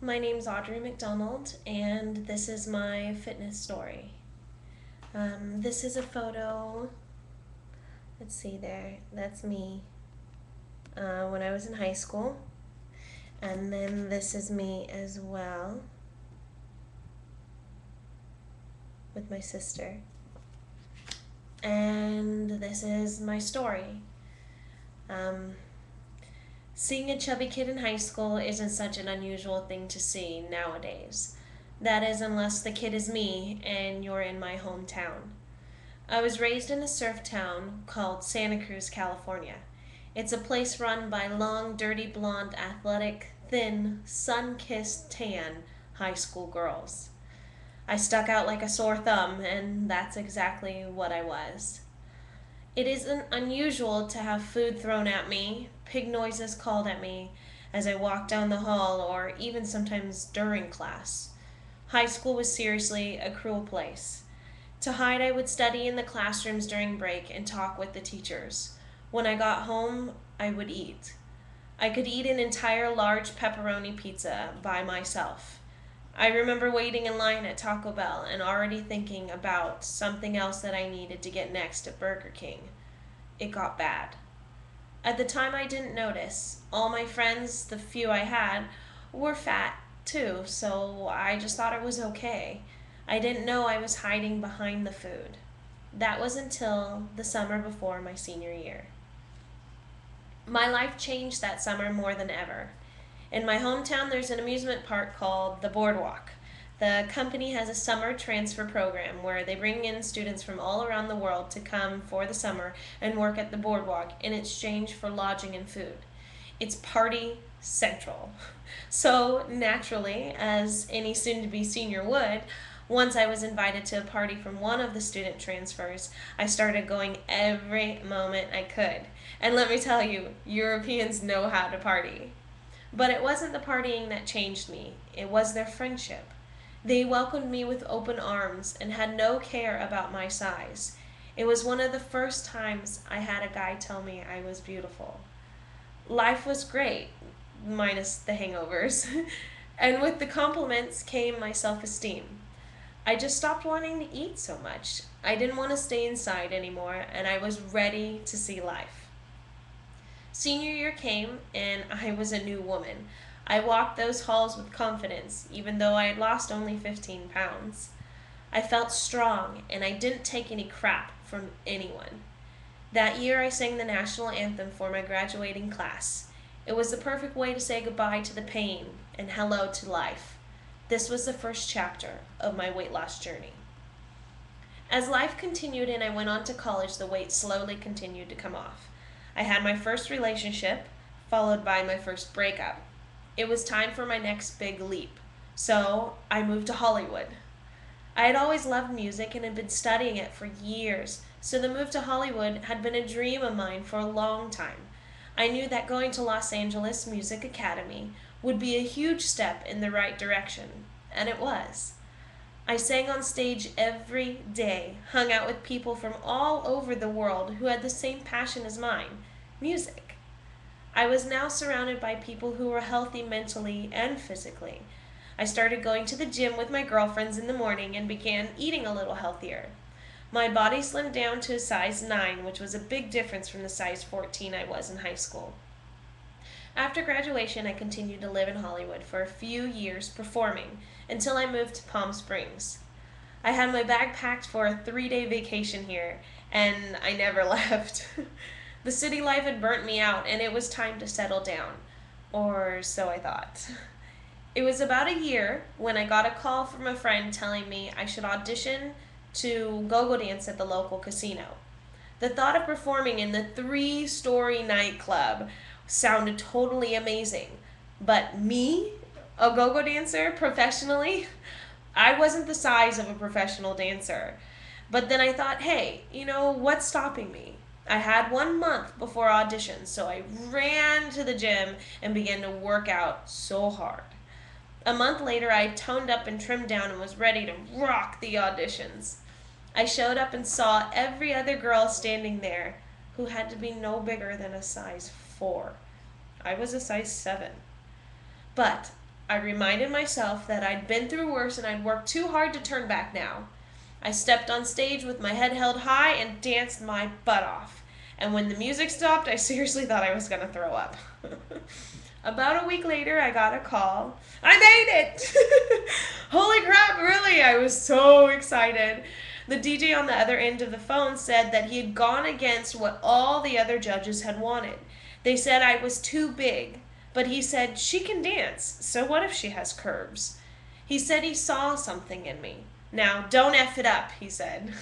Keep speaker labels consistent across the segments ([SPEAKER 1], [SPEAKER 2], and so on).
[SPEAKER 1] My name's Audrey McDonald, and this is my fitness story. This is a photo. Let's see there. That's me when I was in high school. And then this is me as well with my sister. And this is my story. Um, Seeing a chubby kid in high school isn't such an unusual thing to see nowadays. That is, unless the kid is me and you're in my hometown. I was raised in a surf town called Santa Cruz, California. It's a place run by long, dirty, blonde, athletic, thin, sun kissed, tan high school girls. I stuck out like a sore thumb, and that's exactly what I was. It isn't unusual to have food thrown at me, pig noises called at me as I walked down the hall, or even sometimes during class. High school was seriously a cruel place. To hide, I would study in the classrooms during break and talk with the teachers. When I got home, I would eat. I could eat an entire large pepperoni pizza by myself. I remember waiting in line at Taco Bell and already thinking about something else that I needed to get next at Burger King. It got bad. At the time, I didn't notice. All my friends, the few I had, were fat too, so I just thought it was okay. I didn't know I was hiding behind the food. That was until the summer before my senior year. My life changed that summer more than ever. In my hometown, there's an amusement park called the Boardwalk. The company has a summer transfer program where they bring in students from all around the world to come for the summer and work at the boardwalk in exchange for lodging and food. It's party central. So, naturally, as any soon to be senior would, once I was invited to a party from one of the student transfers, I started going every moment I could. And let me tell you, Europeans know how to party. But it wasn't the partying that changed me, it was their friendship. They welcomed me with open arms and had no care about my size. It was one of the first times I had a guy tell me I was beautiful. Life was great, minus the hangovers. And with the compliments came my self esteem. I just stopped wanting to eat so much. I didn't want to stay inside anymore, and I was ready to see life. Senior year came, and I was a new woman. I walked those halls with confidence, even though I had lost only 15 pounds. I felt strong, and I didn't take any crap from anyone. That year, I sang the national anthem for my graduating class. It was the perfect way to say goodbye to the pain and hello to life. This was the first chapter of my weight loss journey. As life continued and I went on to college, the weight slowly continued to come off. I had my first relationship, followed by my first breakup. It was time for my next big leap, so I moved to Hollywood. I had always loved music and had been studying it for years, so the move to Hollywood had been a dream of mine for a long time. I knew that going to Los Angeles Music Academy would be a huge step in the right direction, and it was. I sang on stage every day, hung out with people from all over the world who had the same passion as mine, music. I was now surrounded by people who were healthy mentally and physically. I started going to the gym with my girlfriends in the morning and began eating a little healthier. My body slimmed down to a size 9, which was a big difference from the size 14 I was in high school. After graduation, I continued to live in Hollywood for a few years performing until I moved to Palm Springs. I had my bag packed for a 3-day vacation here, and I never left. The city life had burnt me out, and it was time to settle down. Or so I thought. It was about a year when I got a call from a friend telling me I should audition to go-go dance at the local casino. The thought of performing in the 3-story nightclub sounded totally amazing. But me, a go-go dancer professionally, I wasn't the size of a professional dancer. But then I thought, hey, what's stopping me? I had 1 month before auditions, so I ran to the gym and began to work out so hard. A month later, I toned up and trimmed down and was ready to rock the auditions. I showed up and saw every other girl standing there who had to be no bigger than a size 4. I was a size 7. But I reminded myself that I'd been through worse and I'd worked too hard to turn back now. I stepped on stage with my head held high and danced my butt off. And when the music stopped, I seriously thought I was going to throw up. About a week later, I got a call. I made it! Holy crap, really? I was so excited. The DJ on the other end of the phone said that he had gone against what all the other judges had wanted. They said I was too big, but he said she can dance, so what if she has curves? He said he saw something in me. Now, don't F it up, he said.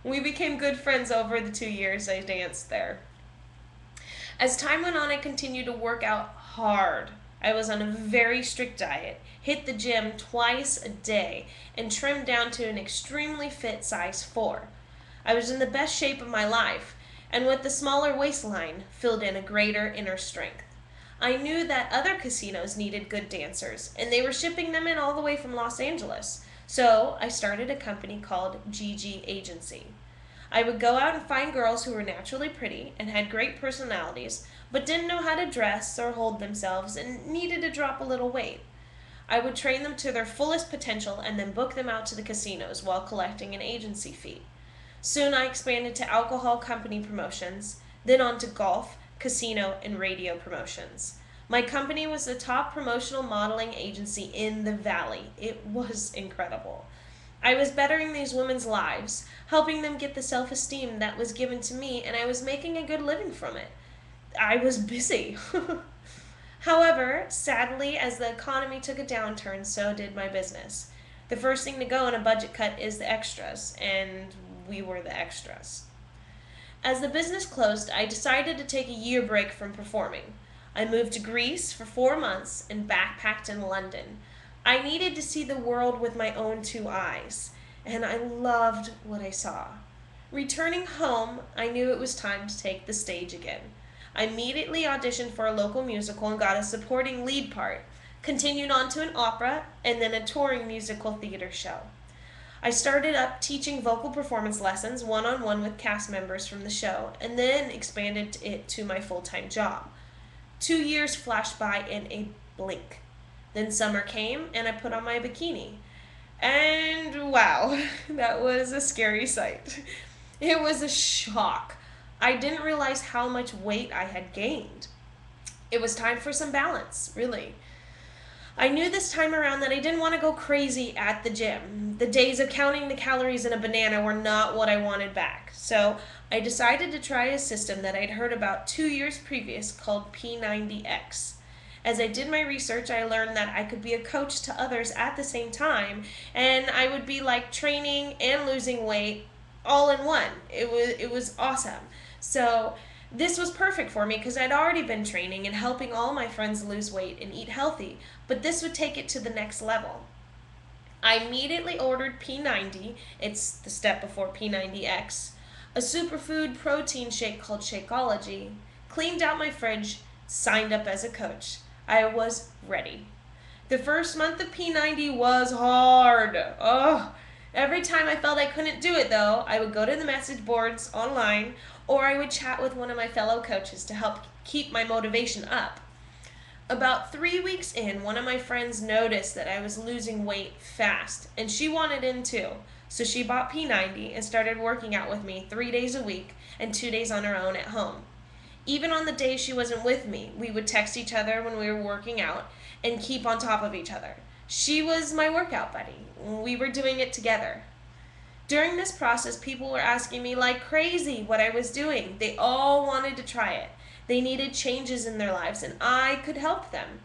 [SPEAKER 1] We became good friends over the 2 years I danced there. As time went on, I continued to work out hard. I was on a very strict diet, hit the gym twice a day, and trimmed down to an extremely fit size 4. I was in the best shape of my life, and with the smaller waistline, filled in a greater inner strength. I knew that other casinos needed good dancers, and they were shipping them in all the way from Los Angeles. So I started a company called GG Agency. I would go out and find girls who were naturally pretty and had great personalities, but didn't know how to dress or hold themselves and needed to drop a little weight. I would train them to their fullest potential and then book them out to the casinos while collecting an agency fee. Soon I expanded to alcohol company promotions, then on to golf, casino, and radio promotions. My company was the top promotional modeling agency in the Valley. It was incredible. I was bettering these women's lives, helping them get the self-esteem that was given to me, and I was making a good living from it. I was busy. However, sadly, as the economy took a downturn, so did my business. The first thing to go in a budget cut is the extras, and we were the extras. As the business closed, I decided to take a year break from performing. I moved to Greece for 4 months and backpacked in London. I needed to see the world with my own 2 eyes, and I loved what I saw. Returning home, I knew it was time to take the stage again. I immediately auditioned for a local musical and got a supporting lead part, continued on to an opera, and then a touring musical theater show. I started up teaching vocal performance lessons one-on-one with cast members from the show, and then expanded it to my full-time job. 2 years flashed by in a blink. Then summer came, and I put on my bikini. And wow, that was a scary sight. It was a shock. I didn't realize how much weight I had gained. It was time for some balance, really. I knew this time around that I didn't want to go crazy at the gym. The days of counting the calories in a banana were not what I wanted back. So I decided to try a system that I'd heard about 2 years previous called P90X. As I did my research, I learned that I could be a coach to others at the same time, and I would be like training and losing weight all in one. It was awesome. So this was perfect for me because I'd already been training and helping all my friends lose weight and eat healthy, but this would take it to the next level. I immediately ordered P90, it's the step before P90X, a superfood protein shake called Shakeology, cleaned out my fridge, signed up as a coach. I was ready. The first month of P90 was hard. Every time I felt I couldn't do it though, I would go to the message boards online or I would chat with one of my fellow coaches to help keep my motivation up. About 3 weeks in, one of my friends noticed that I was losing weight fast, and she wanted in too. So she bought P90 and started working out with me 3 days a week and 2 days on her own at home. Even on the days she wasn't with me, we would text each other when we were working out and keep on top of each other. She was my workout buddy. We were doing it together. During this process, people were asking me like crazy what I was doing. They all wanted to try it. They needed changes in their lives, and I could help them.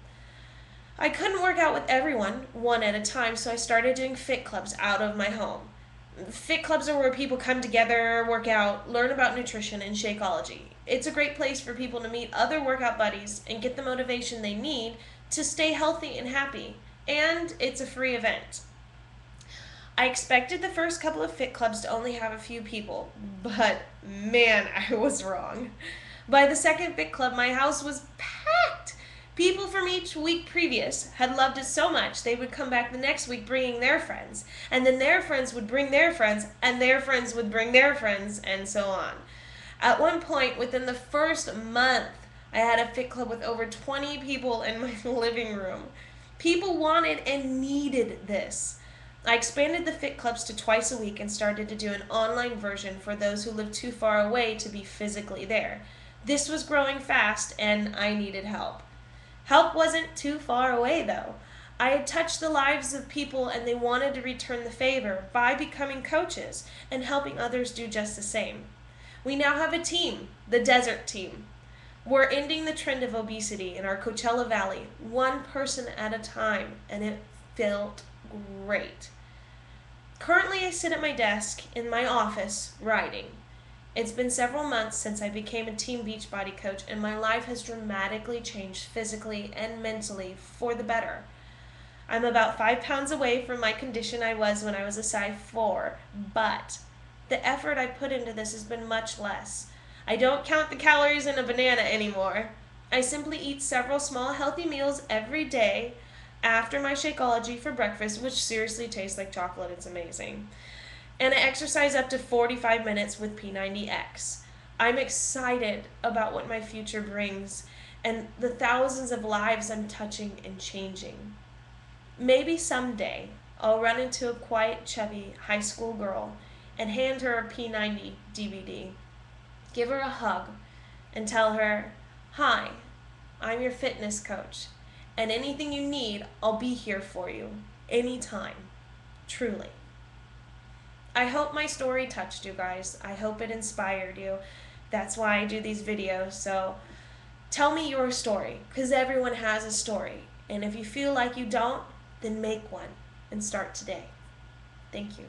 [SPEAKER 1] I couldn't work out with everyone, one at a time, so I started doing fit clubs out of my home. Fit clubs are where people come together, work out, learn about nutrition and Shakeology. It's a great place for people to meet other workout buddies and get the motivation they need to stay healthy and happy. And it's a free event. I expected the first couple of fit clubs to only have a few people, but man, I was wrong. By the second fit club, my house was packed. People from each week previous had loved it so much they would come back the next week bringing their friends, and then their friends would bring their friends, and their friends would bring their friends, and so on. At one point, within the first month, I had a fit club with over 20 people in my living room. People wanted and needed this. I expanded the Fit Clubs to twice a week and started to do an online version for those who live too far away to be physically there. This was growing fast and I needed help. Help wasn't too far away though. I had touched the lives of people and they wanted to return the favor by becoming coaches and helping others do just the same. We now have a team, the Desert Team. We're ending the trend of obesity in our Coachella Valley, one person at a time, and it felt great. Currently, I sit at my desk in my office writing. It's been several months since I became a Team Beachbody coach, and my life has dramatically changed physically and mentally for the better. I'm about 5 pounds away from my condition I was when I was a size 4, but the effort I put into this has been much less. I don't count the calories in a banana anymore. I simply eat several small healthy meals every day after my Shakeology for breakfast, which seriously tastes like chocolate. It's amazing. And I exercise up to 45 minutes with P90X. I'm excited about what my future brings and the thousands of lives I'm touching and changing. Maybe someday I'll run into a quiet, chubby high school girl and hand her a P90 DVD. Give her a hug and tell her, "Hi, I'm your fitness coach, and anything you need, I'll be here for you, anytime, truly." I hope my story touched you guys. I hope it inspired you. That's why I do these videos. So tell me your story, because everyone has a story. And if you feel like you don't, then make one and start today. Thank you.